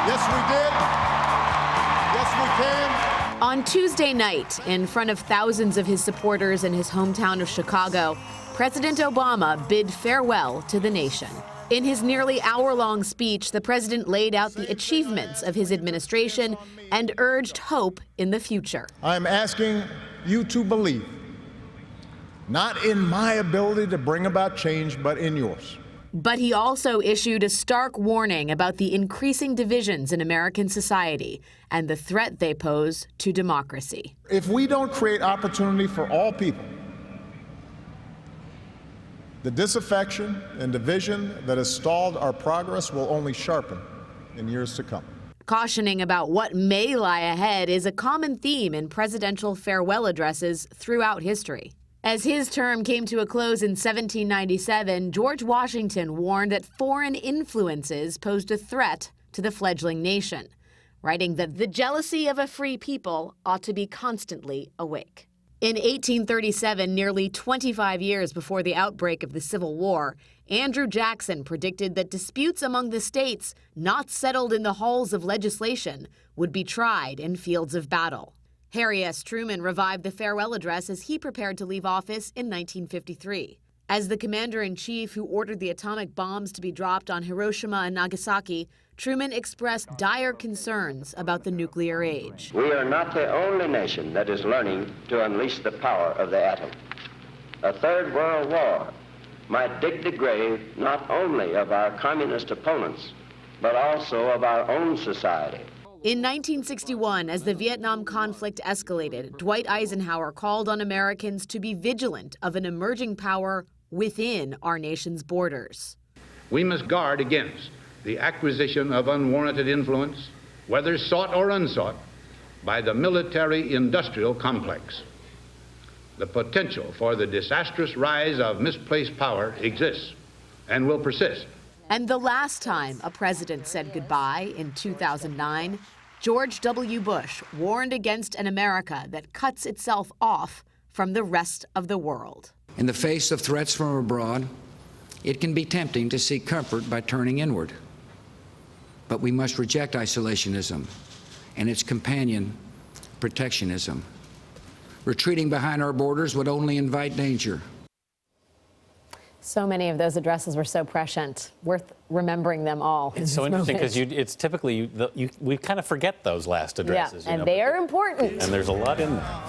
Yes, we did. Yes, we can. On Tuesday night, in front of thousands of his supporters in his hometown of Chicago, President Obama bid farewell to the nation. In his nearly hour-long speech, the president laid out the achievements of his administration and urged hope in the future. I'm asking you to believe, not in my ability to bring about change, but in yours. But he also issued a stark warning about the increasing divisions in American society and the threat they pose to democracy. If we don't create opportunity for all people, the disaffection and division that has stalled our progress will only sharpen in years to come. Cautioning about what may lie ahead is a common theme in presidential farewell addresses throughout history. As his term came to a close in 1797, George Washington warned that foreign influences posed a threat to the fledgling nation, writing that the jealousy of a free people ought to be constantly awake. In 1837, nearly 25 years before the outbreak of the Civil War, Andrew Jackson predicted that disputes among the states not settled in the halls of legislation would be tried in fields of battle. Harry S. Truman revived the farewell address as he prepared to leave office in 1953. As the commander-in-chief who ordered the atomic bombs to be dropped on Hiroshima and Nagasaki, Truman expressed dire concerns about the nuclear age. We are not the only nation that is learning to unleash the power of the atom. A third world war might dig the grave not only of our communist opponents, but also of our own society. In 1961, as the Vietnam conflict escalated, Dwight Eisenhower called on Americans to be vigilant of an emerging power within our nation's borders. We must guard against the acquisition of unwarranted influence, whether sought or unsought, by the military-industrial complex. The potential for the disastrous rise of misplaced power exists and will persist. And the last time a president said goodbye, in 2009, George W. Bush warned against an America that cuts itself off from the rest of the world. In the face of threats from abroad, it can be tempting to seek comfort by turning inward. But we must reject isolationism and its companion, protectionism. Retreating behind our borders would only invite danger. So many of those addresses were so prescient, worth remembering them all. It's so interesting because it's typically, we kind of forget those last addresses. Yeah, and they are important. And there's a lot in there.